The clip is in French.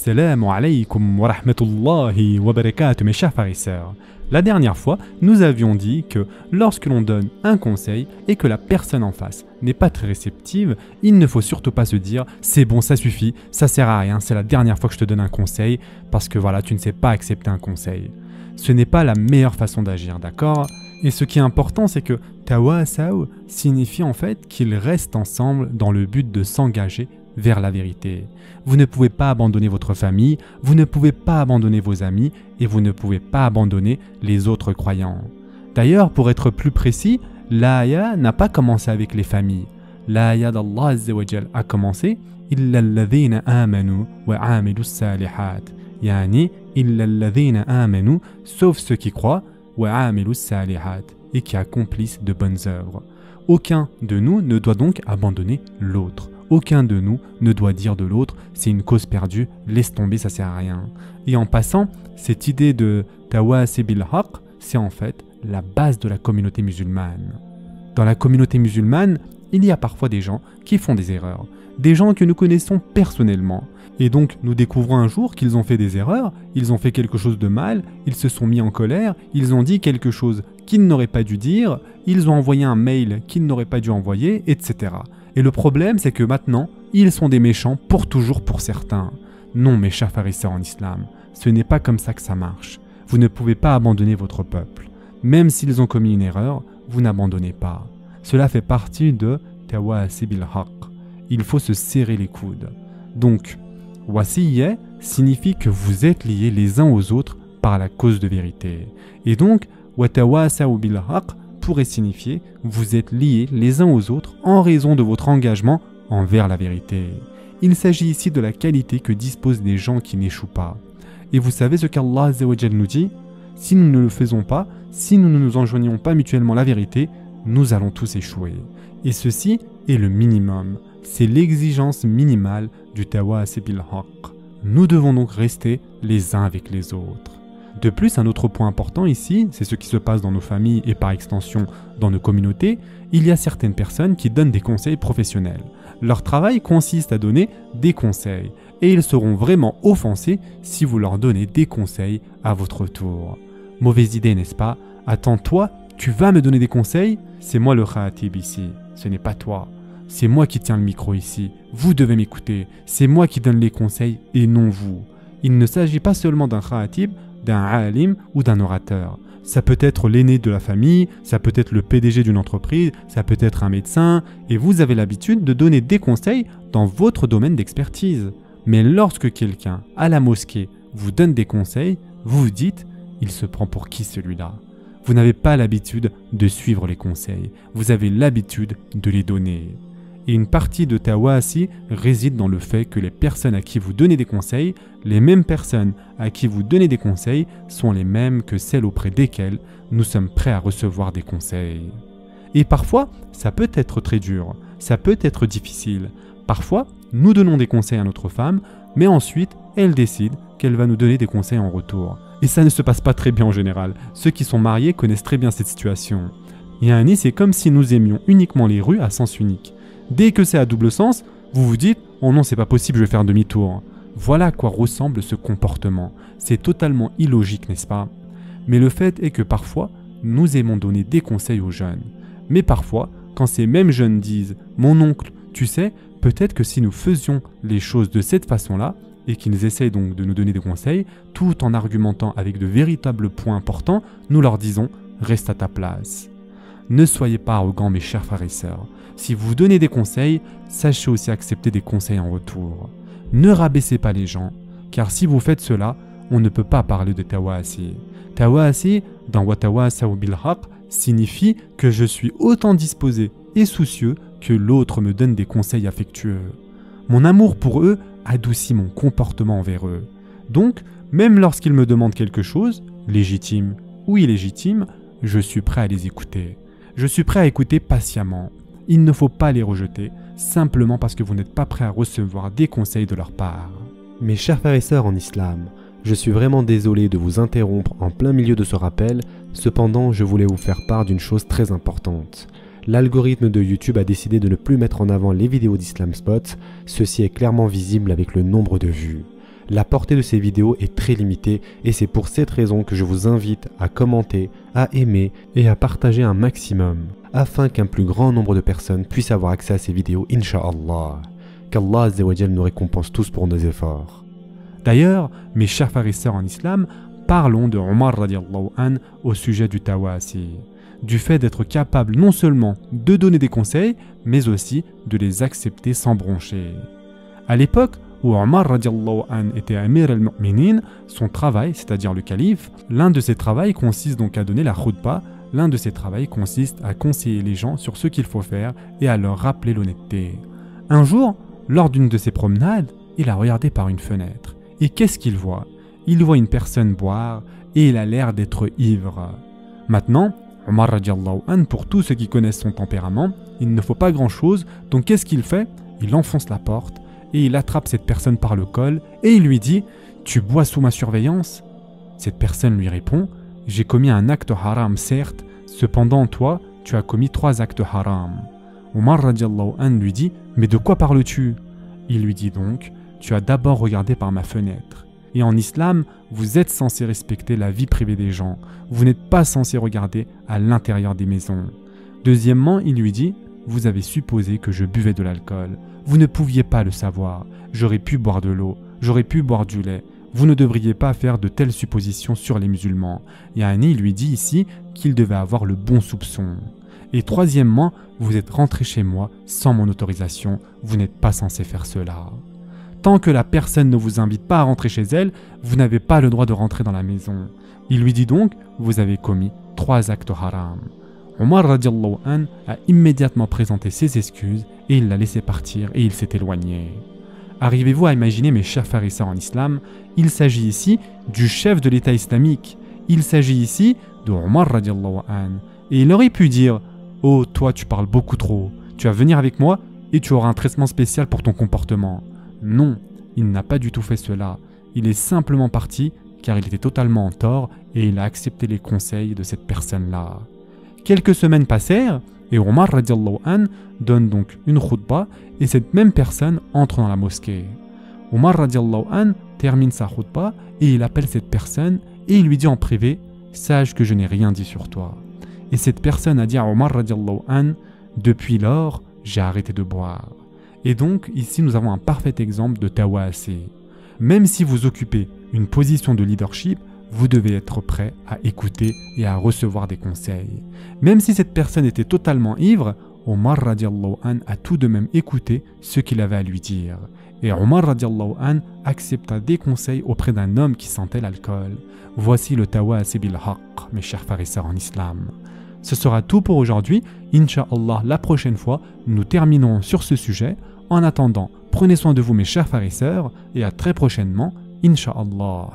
Assalamu alaikum wa rahmatullahi wa barakatuh, mes chers frères et sœurs. La dernière fois, nous avions dit que lorsque l'on donne un conseil et que la personne en face n'est pas très réceptive, il ne faut surtout pas se dire « c'est bon, ça suffit, ça sert à rien, c'est la dernière fois que je te donne un conseil parce que voilà, tu ne sais pas accepter un conseil ». Ce n'est pas la meilleure façon d'agir, d'accord? Et ce qui est important, c'est que « tawasaw » signifie en fait qu'ils restent ensemble dans le but de s'engager vers la vérité. Vous ne pouvez pas abandonner votre famille, vous ne pouvez pas abandonner vos amis et vous ne pouvez pas abandonner les autres croyants. D'ailleurs, pour être plus précis, l'aya n'a pas commencé avec les familles. L'aya d'Allah Azza wa Jal a commencé « Illa alladhina amanu wa amilu salihat » Yani « Illa alladhina amanu » sauf ceux qui croient wa amilu salihat et qui accomplissent de bonnes œuvres. Aucun de nous ne doit donc abandonner l'autre. Aucun de nous ne doit dire de l'autre « c'est une cause perdue, laisse tomber, ça sert à rien ». Et en passant, cette idée de « tawasi bil haq », c'est en fait la base de la communauté musulmane. Dans la communauté musulmane, il y a parfois des gens qui font des erreurs, des gens que nous connaissons personnellement. Et donc nous découvrons un jour qu'ils ont fait des erreurs, ils ont fait quelque chose de mal, ils se sont mis en colère, ils ont dit quelque chose qu'ils n'auraient pas dû dire, ils ont envoyé un mail qu'ils n'auraient pas dû envoyer, etc. Et le problème, c'est que maintenant, ils sont des méchants pour toujours pour certains. Non, mes chers frères et sœurs en islam, ce n'est pas comme ça que ça marche. Vous ne pouvez pas abandonner votre peuple. Même s'ils ont commis une erreur, vous n'abandonnez pas. Cela fait partie de tawasi bil haq. Il faut se serrer les coudes. Donc, wasiyya signifie que vous êtes liés les uns aux autres par la cause de vérité. Et donc, watawasaw bil haq pourrait signifier vous êtes liés les uns aux autres en raison de votre engagement envers la vérité. Il s'agit ici de la qualité que disposent des gens qui n'échouent pas. Et vous savez ce qu'Allah Azza wa Jal nous dit? Si nous ne le faisons pas, si nous ne nous enjoignons pas mutuellement la vérité, nous allons tous échouer. Et ceci est le minimum. C'est l'exigence minimale du tawasi bil haq. Nous devons donc rester les uns avec les autres. De plus, un autre point important ici, c'est ce qui se passe dans nos familles et par extension dans nos communautés, il y a certaines personnes qui donnent des conseils professionnels. Leur travail consiste à donner des conseils et ils seront vraiment offensés si vous leur donnez des conseils à votre tour. Mauvaise idée, n'est-ce pas? Attends, toi, tu vas me donner des conseils? C'est moi le khatib ici, ce n'est pas toi. C'est moi qui tiens le micro ici, vous devez m'écouter, c'est moi qui donne les conseils et non vous. Il ne s'agit pas seulement d'un khatib, d'un alim ou d'un orateur. Ça peut être l'aîné de la famille, ça peut être le PDG d'une entreprise, ça peut être un médecin, et vous avez l'habitude de donner des conseils dans votre domaine d'expertise. Mais lorsque quelqu'un, à la mosquée, vous donne des conseils, vous vous dites « il se prend pour qui celui-là » Vous n'avez pas l'habitude de suivre les conseils, vous avez l'habitude de les donner. Et une partie de tawasi réside dans le fait que les personnes à qui vous donnez des conseils, les mêmes personnes à qui vous donnez des conseils sont les mêmes que celles auprès desquelles nous sommes prêts à recevoir des conseils. Et parfois, ça peut être très dur, ça peut être difficile. Parfois, nous donnons des conseils à notre femme, mais ensuite, elle décide qu'elle va nous donner des conseils en retour. Et ça ne se passe pas très bien en général. Ceux qui sont mariés connaissent très bien cette situation. Yani, c'est comme si nous aimions uniquement les rues à sens unique. Dès que c'est à double sens, vous vous dites « Oh non, c'est pas possible, je vais faire demi-tour ». Voilà à quoi ressemble ce comportement. C'est totalement illogique, n'est-ce pas? Mais le fait est que parfois, nous aimons donner des conseils aux jeunes. Mais parfois, quand ces mêmes jeunes disent « Mon oncle, tu sais, peut-être que si nous faisions les choses de cette façon-là, et qu'ils essayent donc de nous donner des conseils, tout en argumentant avec de véritables points importants, nous leur disons « Reste à ta place ». Ne soyez pas arrogants, mes chers frères et sœurs. Si vous donnez des conseils, sachez aussi accepter des conseils en retour. Ne rabaissez pas les gens, car si vous faites cela, on ne peut pas parler de tawasi. Tawasi, dans watawasaw bil haq, signifie que je suis autant disposé et soucieux que l'autre me donne des conseils affectueux. Mon amour pour eux adoucit mon comportement envers eux. Donc, même lorsqu'ils me demandent quelque chose, légitime ou illégitime, je suis prêt à les écouter. Je suis prêt à écouter patiemment. Il ne faut pas les rejeter, simplement parce que vous n'êtes pas prêt à recevoir des conseils de leur part. Mes chers frères et sœurs en islam, je suis vraiment désolé de vous interrompre en plein milieu de ce rappel, cependant je voulais vous faire part d'une chose très importante. L'algorithme de YouTube a décidé de ne plus mettre en avant les vidéos d'Islam Spot, ceci est clairement visible avec le nombre de vues. La portée de ces vidéos est très limitée et c'est pour cette raison que je vous invite à commenter, à aimer et à partager un maximum afin qu'un plus grand nombre de personnes puissent avoir accès à ces vidéos, Inch'Allah. Qu'Allah Azza wa Jal nous récompense tous pour nos efforts. D'ailleurs, mes chers frères et sœurs en islam, parlons de Omar radiallahu an au sujet du tawasi, du fait d'être capable non seulement de donner des conseils, mais aussi de les accepter sans broncher. À l'époque où Omar radiallahu an était Amir al-Mu'minin, son travail, c'est-à-dire le calife, l'un de ses travaux consiste donc à donner la khutbah, l'un de ses travaux consiste à conseiller les gens sur ce qu'il faut faire et à leur rappeler l'honnêteté. Un jour, lors d'une de ses promenades, il a regardé par une fenêtre. Et qu'est-ce qu'il voit? Il voit une personne boire et il a l'air d'être ivre. Maintenant, Omar radiallahu an, pour tous ceux qui connaissent son tempérament, il ne faut pas grand-chose, donc qu'est-ce qu'il fait? Il enfonce la porte et il attrape cette personne par le col et il lui dit « Tu bois sous ma surveillance ?» Cette personne lui répond « J'ai commis un acte haram, certes, cependant toi, tu as commis 3 actes haram. » Omar radiallahu an lui dit « Mais de quoi parles-tu » Il lui dit donc « Tu as d'abord regardé par ma fenêtre. » Et en islam, vous êtes censé respecter la vie privée des gens. Vous n'êtes pas censé regarder à l'intérieur des maisons. Deuxièmement, il lui dit « Vous avez supposé que je buvais de l'alcool. Vous ne pouviez pas le savoir. J'aurais pu boire de l'eau. J'aurais pu boire du lait. Vous ne devriez pas faire de telles suppositions sur les musulmans. » Yani, il lui dit ici qu'il devait avoir le bon soupçon. Et troisièmement, vous êtes rentré chez moi sans mon autorisation. Vous n'êtes pas censé faire cela. Tant que la personne ne vous invite pas à rentrer chez elle, vous n'avez pas le droit de rentrer dans la maison. Il lui dit donc, vous avez commis 3 actes haram. Omar radiallahu an a immédiatement présenté ses excuses et il l'a laissé partir et il s'est éloigné. Arrivez-vous à imaginer, mes chers frères et sœurs en islam, il s'agit ici du chef de l'État islamique. Il s'agit ici de Omar radiallahu an. Et il aurait pu dire, oh toi tu parles beaucoup trop, tu vas venir avec moi et tu auras un traitement spécial pour ton comportement. Non, il n'a pas du tout fait cela. Il est simplement parti car il était totalement en tort et il a accepté les conseils de cette personne-là. Quelques semaines passèrent et Omar radiallahu an donne donc une khutbah et cette même personne entre dans la mosquée. Omar radiallahu an termine sa khutbah et il appelle cette personne et il lui dit en privé « Sache que je n'ai rien dit sur toi. » Et cette personne a dit à Omar radiallahu an « Depuis lors, j'ai arrêté de boire. » Et donc, ici, nous avons un parfait exemple de tawasi. Même si vous occupez une position de leadership, vous devez être prêt à écouter et à recevoir des conseils. Même si cette personne était totalement ivre, Omar radiallahu an a tout de même écouté ce qu'il avait à lui dire. Et Omar radiallahu an accepta des conseils auprès d'un homme qui sentait l'alcool. Voici le tawasi bil haqq, mes chers frères et sœurs en islam. Ce sera tout pour aujourd'hui. Inch'Allah, la prochaine fois, nous terminerons sur ce sujet. En attendant, prenez soin de vous mes chers frères et sœurs et à très prochainement, Inch'Allah.